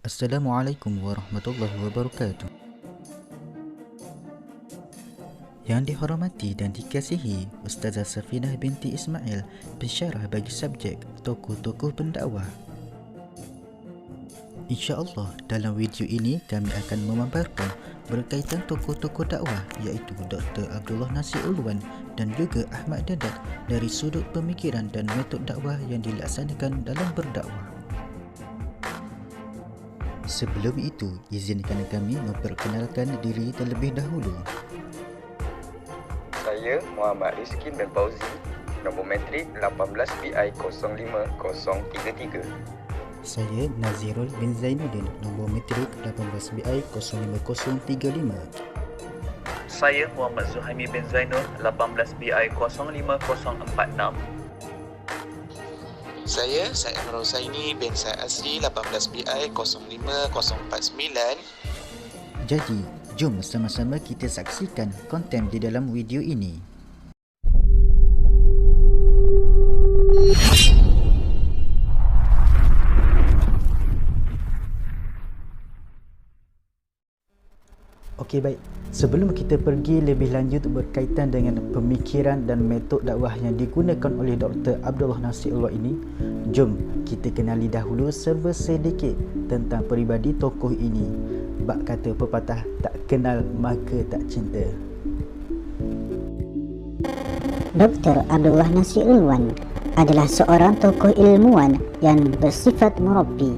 Assalamualaikum warahmatullahi wabarakatuh. Yang dihormati dan dikasihi Ustazah Safinah binti Ismail, pensyarah bagi subjek tokoh-tokoh pendakwah. InsyaAllah dalam video ini kami akan memaparkan berkaitan tokoh-tokoh dakwah iaitu Dr. Abdullah Nasir Ulwan dan juga Ahmad Deedat dari sudut pemikiran dan metod dakwah yang dilaksanakan dalam berdakwah. Sebelum itu, izinkan kami memperkenalkan diri terlebih dahulu. Saya Muhammad Rizkin bin Fauzi, nombor matrik 18BI05033. Saya Nazirul bin Zainuddin, nombor matrik 18BI05035. Saya Muhammad Zuhaimi bin Zainul, 18BI05046. Saya Said Amar Husaini bin Said Asri, 18BI05049. Jadi, jom sama-sama kita saksikan konten di dalam video ini. Okey, baik. Sebelum kita pergi lebih lanjut berkaitan dengan pemikiran dan metod dakwah yang digunakan oleh Dr. Abdullah Nasir Ulwan ini, jom kita kenali dahulu sedikit tentang peribadi tokoh ini. Bak kata pepatah, tak kenal maka tak cinta. Dr. Abdullah Nasir Ulwan adalah seorang tokoh ilmuwan yang bersifat murabbi.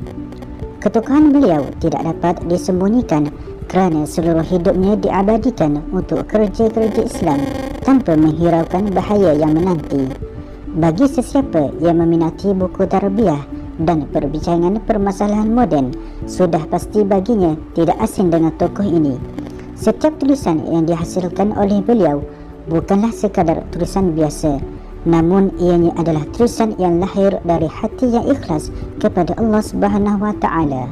Ketokohan beliau tidak dapat disembunyikan kerana seluruh hidupnya diabadikan untuk kerja-kerja Islam tanpa menghiraukan bahaya yang menanti. Bagi sesiapa yang meminati buku tarbiyah dan perbincangan permasalahan moden, sudah pasti baginya tidak asing dengan tokoh ini. Setiap tulisan yang dihasilkan oleh beliau bukanlah sekadar tulisan biasa, namun ianya adalah tulisan yang lahir dari hati yang ikhlas kepada Allah Subhanahu wa taala.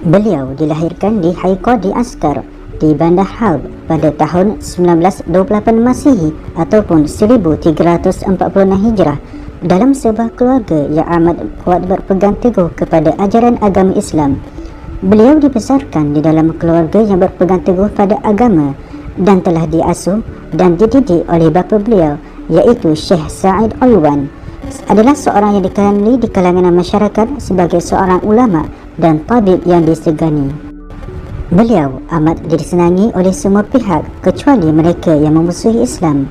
Beliau dilahirkan di Haiqadi Askar di Bandar Halb pada tahun 1928 Masihi ataupun 1346 Hijrah dalam sebuah keluarga yang amat kuat berpegang teguh kepada ajaran agama Islam. Beliau dibesarkan di dalam keluarga yang berpegang teguh pada agama dan telah diasuh dan dididik oleh bapa beliau iaitu Syekh Sa'id Ulwan. Adalah seorang yang dikenali di kalangan masyarakat sebagai seorang ulama dan tabib yang disegani. Beliau amat disenangi oleh semua pihak kecuali mereka yang memusuhi Islam.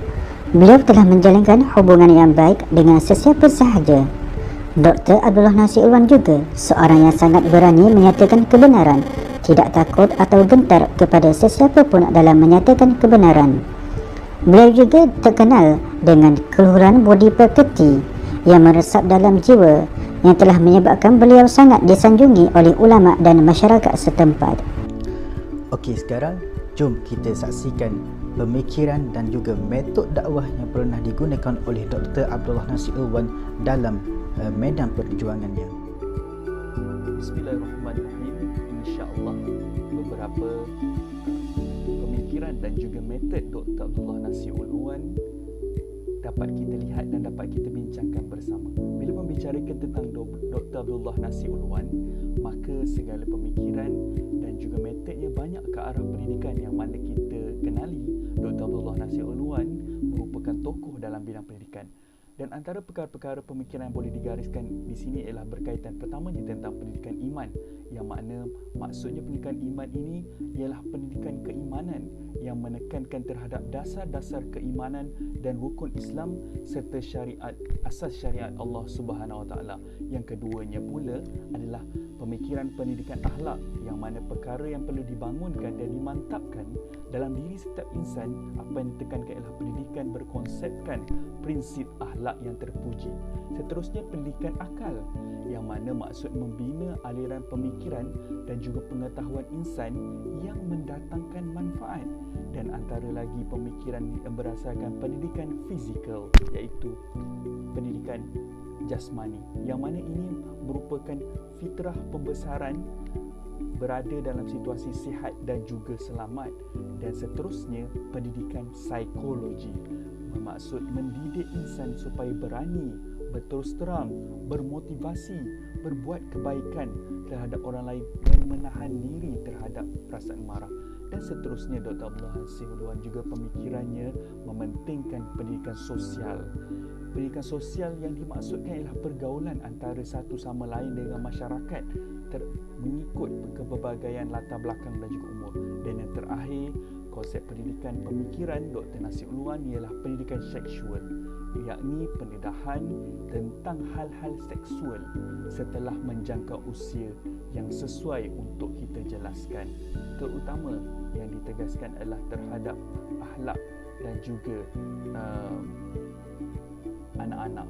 Beliau telah menjalinkan hubungan yang baik dengan sesiapa sahaja. Dr. Abdullah Nasir Ulwan juga seorang yang sangat berani menyatakan kebenaran, tidak takut atau gentar kepada sesiapa pun dalam menyatakan kebenaran. Beliau juga terkenal dengan keluhuran budi pekerti yang meresap dalam jiwa yang telah menyebabkan beliau sangat disanjungi oleh ulama dan masyarakat setempat. Okey, sekarang jom kita saksikan pemikiran dan juga metod dakwah yang pernah digunakan oleh Dr. Abdullah Nasir Ulwan dalam medan perjuangannya. Bismillahirrahmanirrahim. InsyaAllah beberapa pemikiran dan juga metod Dr. Abdullah Nasir Ulwan dapat kita lihat dan dapat kita bincangkan bersama. Bila membicarakan tentang Dr. Abdullah Nasir Ulwan, maka segala pemikiran dan juga metodnya banyak ke arah pendidikan yang mana kita kenali Dr. Abdullah Nasir Ulwan merupakan tokoh dalam bidang pendidikan. Dan antara perkara-perkara pemikiran yang boleh digariskan di sini ialah berkaitan pertamanya tentang pendidikan iman, yang mana maksudnya pendidikan iman ini ialah pendidikan keimanan yang menekankan terhadap dasar-dasar keimanan dan rukun Islam serta syariat, asas syariat Allah Subhanahu Wa Taala. Yang keduanya pula adalah pemikiran pendidikan akhlak, yang mana perkara yang perlu dibangunkan dan dimantapkan dalam diri setiap insan. Apa yang ditekankan ialah pendidikan berkonsepkan prinsip akhlak yang terpuji. Seterusnya pendidikan akal, yang mana maksud membina aliran pemikiran dan juga pengetahuan insan yang mendatangkan manfaat. Dan antara lagi pemikiran yang berdasarkan pendidikan fizikal, iaitu pendidikan jasmani, yang mana ini merupakan fitrah pembesaran berada dalam situasi sihat dan juga selamat. Dan seterusnya pendidikan psikologi, bermaksud mendidik insan supaya berani, berterus terang, bermotivasi, berbuat kebaikan terhadap orang lain dan menahan diri terhadap perasaan marah. Dan seterusnya, Dr. Abdullah Nasir Ulwan juga pemikirannya mementingkan pendidikan sosial. Pendidikan sosial yang dimaksudkan ialah pergaulan antara satu sama lain dengan masyarakat mengikut keberbagai latar belakang dan juga umur. Dan yang terakhir, konsep pendidikan pemikiran Dr. Nasir Ulwan ialah pendidikan seksual, yakni pendedahan tentang hal-hal seksual setelah menjangkau usia yang sesuai untuk kita jelaskan. Terutama yang ditegaskan adalah terhadap akhlak dan juga anak-anak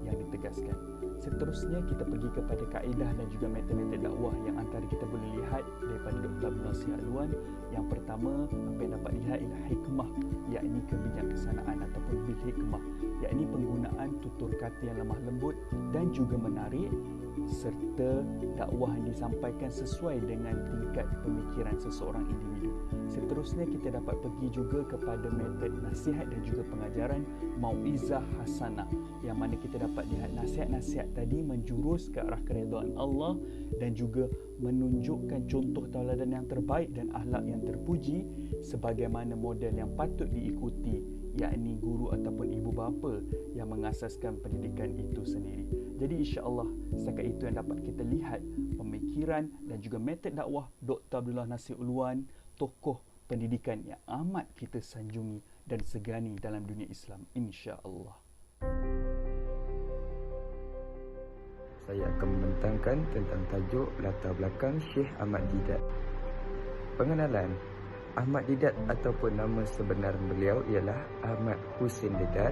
yang ditegaskan. Seterusnya kita pergi kepada kaedah dan juga metode dakwah yang antara kita boleh lihat daripada Dr. Abdullah Nasir Ulwan. Yang pertama, apa yang dapat dilihat ialah hikmah, yakni kebijaksanaan ataupun bil hikmah, yakni penggunaan tutur kata yang lemah lembut dan juga menarik, serta dakwah yang disampaikan sesuai dengan tingkat pemikiran seseorang individu. Seterusnya kita dapat pergi juga kepada metod nasihat dan juga pengajaran mauizah hasanah, yang mana kita dapat lihat nasihat-nasihat tadi menjurus ke arah keredaan Allah dan juga menunjukkan contoh tauladan yang terbaik dan akhlak yang terpuji sebagaimana model yang patut diikuti, yakni guru ataupun ibu bapa yang mengasaskan pendidikan itu sendiri. Jadi insya-Allah setakat itu yang dapat kita lihat pemikiran dan juga metod dakwah Dr. Abdullah Nasir Ulwan, tokoh pendidikan yang amat kita sanjungi dan segani dalam dunia Islam, insya-Allah. Saya akan membentangkan tentang tajuk latar belakang Syekh Ahmad Deedat. Pengenalan. Ahmad Deedat ataupun nama sebenar beliau ialah Ahmad Hussein Deedat,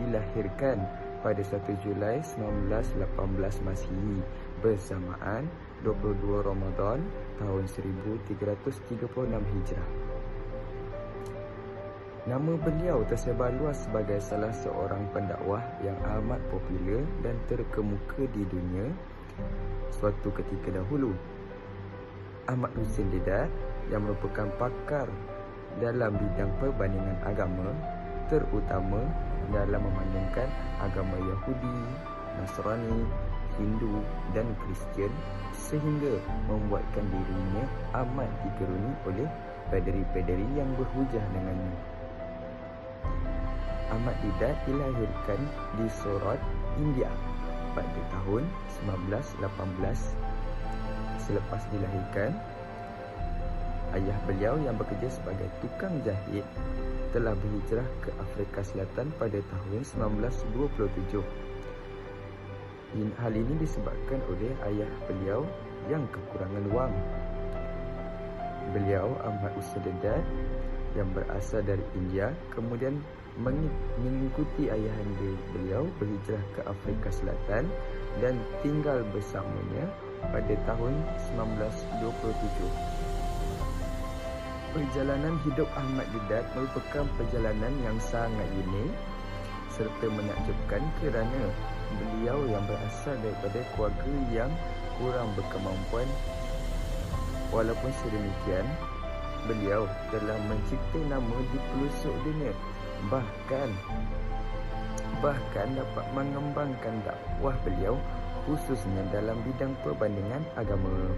dilahirkan pada 1 Julai 1918 Masihi bersamaan 22 Ramadan tahun 1336 Hijrah. Nama beliau tersebar luas sebagai salah seorang pendakwah yang amat popular dan terkemuka di dunia suatu ketika dahulu. Ahmad Hussein Deedat yang merupakan pakar dalam bidang perbandingan agama, terutama dalam memandangkan agama Yahudi, Nasrani, Hindu dan Kristian, sehingga membuatkan dirinya amat digeruni oleh paderi-paderi yang berhujah dengannya. Ahmad Deedat dilahirkan di Surat, India pada tahun 1918. Selepas dilahirkan, ayah beliau yang bekerja sebagai tukang jahit telah berhijrah ke Afrika Selatan pada tahun 1927. Hal ini disebabkan oleh ayah beliau yang kekurangan wang. Beliau, Ahmad Hussein Deedat, yang berasal dari India, kemudian mengikuti ayahanda beliau berhijrah ke Afrika Selatan dan tinggal bersamanya pada tahun 1927. Perjalanan hidup Ahmad Deedat merupakan perjalanan yang sangat unik serta menakjubkan kerana beliau yang berasal daripada keluarga yang kurang berkemampuan. Walaupun sedemikian, beliau telah mencipta nama di pelosok dunia, bahkan dapat mengembangkan dakwah beliau khususnya dalam bidang perbandingan agama.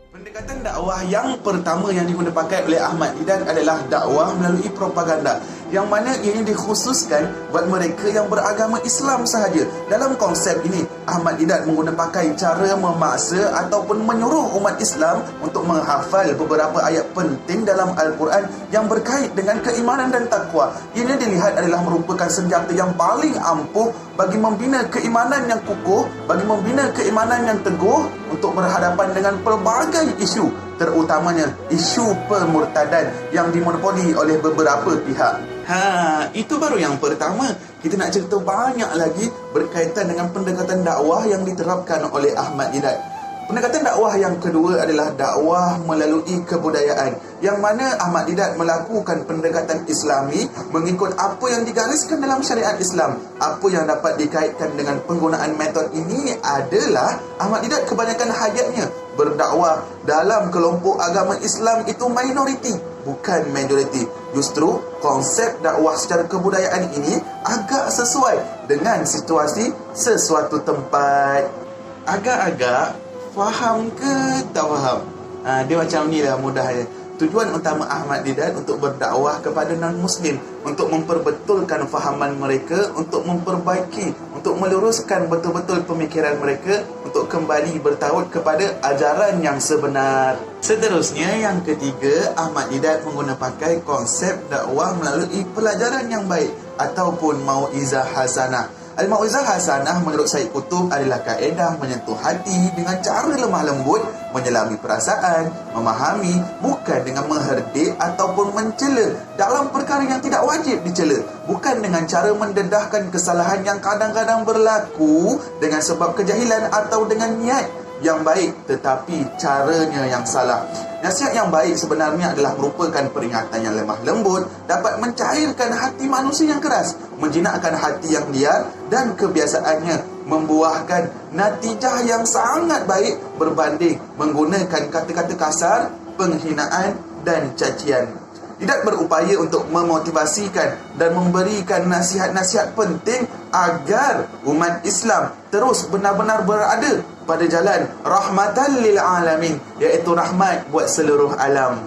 Pendekatan dakwah yang pertama yang diguna pakai oleh Ahmad Deedat adalah dakwah melalui propaganda, yang mana ini dikhususkan buat mereka yang beragama Islam sahaja. Dalam konsep ini, Ahmad Deedat mengguna pakai cara memaksa ataupun menyuruh umat Islam untuk menghafal beberapa ayat penting dalam Al-Quran yang berkait dengan keimanan dan takwa. Ini dilihat adalah merupakan senjata yang paling ampuh bagi membina keimanan yang kukuh, bagi membina keimanan yang teguh untuk berhadapan dengan pelbagai isu, terutamanya isu pemurtadan yang dimonopoli oleh beberapa pihak. Itu baru yang pertama. Kita nak cerita banyak lagi berkaitan dengan pendekatan dakwah yang diterapkan oleh Ahmad Deedat. Pendekatan dakwah yang kedua adalah dakwah melalui kebudayaan, yang mana Ahmad Deedat melakukan pendekatan Islami mengikut apa yang digariskan dalam syariat Islam. Apa yang dapat dikaitkan dengan penggunaan metod ini adalah Ahmad Deedat kebanyakan hayatnya berdakwah dalam kelompok agama Islam itu minoriti, bukan majoriti. Justru konsep dakwah secara kebudayaan ini agak sesuai dengan situasi sesuatu tempat. Agak-agak faham ke tak faham? Dia macam ni lah mudahnya. Tujuan utama Ahmad Didat untuk berdakwah kepada non-Muslim, untuk memperbetulkan fahaman mereka, untuk memperbaiki, untuk meluruskan betul-betul pemikiran mereka, untuk kembali bertaut kepada ajaran yang sebenar. Seterusnya, yang ketiga, Ahmad Didat pakai konsep dakwah melalui pelajaran yang baik ataupun mau'izah hasanah. Al-Mau'izah Hasanah menurut Syed Qutb adalah kaedah menyentuh hati dengan cara lemah lembut, menyelami perasaan, memahami, bukan dengan mengherdik ataupun mencela dalam perkara yang tidak wajib dicela, bukan dengan cara mendedahkan kesalahan yang kadang-kadang berlaku dengan sebab kejahilan atau dengan niat yang baik tetapi caranya yang salah. Nasihat yang baik sebenarnya adalah merupakan peringatan yang lemah lembut, dapat mencairkan hati manusia yang keras, menjinakkan hati yang liar dan kebiasaannya membuahkan natijah yang sangat baik berbanding menggunakan kata-kata kasar, penghinaan dan cacian. Didat berupaya untuk memotivasikan dan memberikan nasihat-nasihat penting agar umat Islam terus benar-benar berada pada jalan rahmatan lil alamin, iaitu rahmat buat seluruh alam.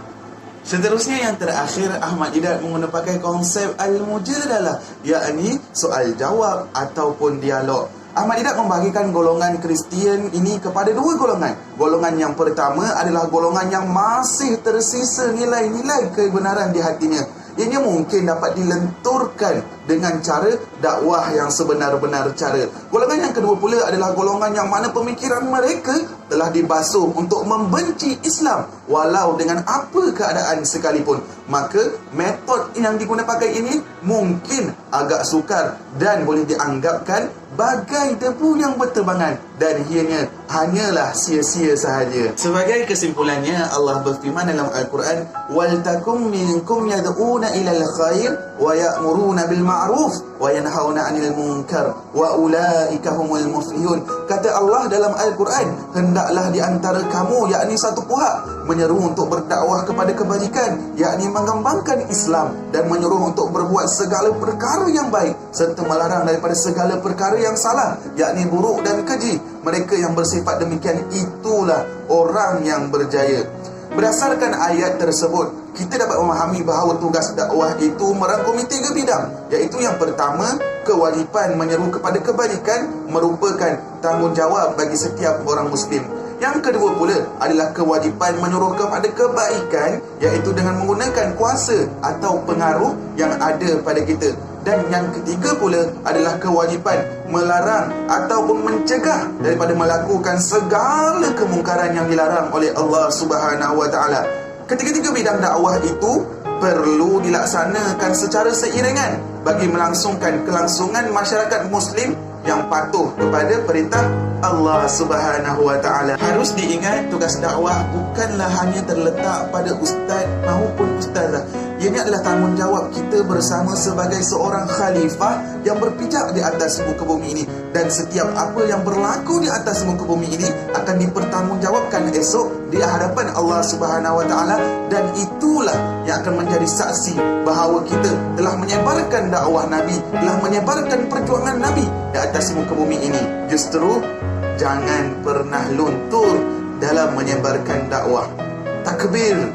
Seterusnya yang terakhir, Ahmad Didat menggunakan konsep al-mujadalah, yakni soal jawab ataupun dialog. Ahmad Didat membahagikan golongan Kristian ini kepada dua golongan. Golongan yang pertama adalah golongan yang masih tersisa nilai-nilai kebenaran di hatinya. Ianya mungkin dapat dilenturkan dengan cara dakwah yang sebenar-benar cara. Golongan yang kedua pula adalah golongan yang mana pemikiran mereka telah dibasuh untuk membenci Islam walau dengan apa keadaan sekalipun. Maka metod yang digunakan ini mungkin agak sukar dan boleh dianggapkan bagai debu yang berterbangan dan ianya hanyalah sia-sia sahaja. Sebagai kesimpulannya, Allah berfirman dalam Al-Quran, "Wal takum minkum yad'una ilal khair wa ya'muruna bil ma'ruf wa yanhauna 'anil munkar wa ulaika humul muflihun." Kata Allah dalam Al-Quran, hendaklah di antara kamu, yakni satu pihak, menyeru untuk berdakwah kepada kebajikan, yakni mengembangkan Islam, dan menyuruh untuk berbuat segala perkara yang baik serta melarang daripada segala perkara yang salah, yakni buruk dan keji. Mereka yang bersifat demikian itulah orang yang berjaya. Berdasarkan ayat tersebut, kita dapat memahami bahawa tugas dakwah itu merangkumi 3 bidang, iaitu yang pertama, kewajipan menyeru kepada kebaikan merupakan tanggungjawab bagi setiap orang Muslim. Yang kedua pula adalah kewajipan menyuruh kepada kebaikan, iaitu dengan menggunakan kuasa atau pengaruh yang ada pada kita. Dan yang ketiga pula adalah kewajipan melarang ataupun mencegah daripada melakukan segala kemungkaran yang dilarang oleh Allah Subhanahu Wa Taala. Ketiga-tiga bidang dakwah itu perlu dilaksanakan secara seiringan bagi melangsungkan kelangsungan masyarakat Muslim yang patuh kepada perintah Allah Subhanahu Wa Taala. Harus diingat, tugas dakwah bukanlah hanya terletak pada ustaz maupun ustazah. Ianya adalah tanggungjawab kita bersama sebagai seorang khalifah yang berpijak di atas muka bumi ini, dan setiap apa yang berlaku di atas muka bumi ini akan dipertanggungjawabkan esok di hadapan Allah Subhanahu Wa Taala, dan itulah yang akan menjadi saksi bahawa kita telah menyebarkan dakwah Nabi, telah menyebarkan perjuangan Nabi di atas muka bumi ini. Justru jangan pernah luntur dalam menyebarkan dakwah. Takbir.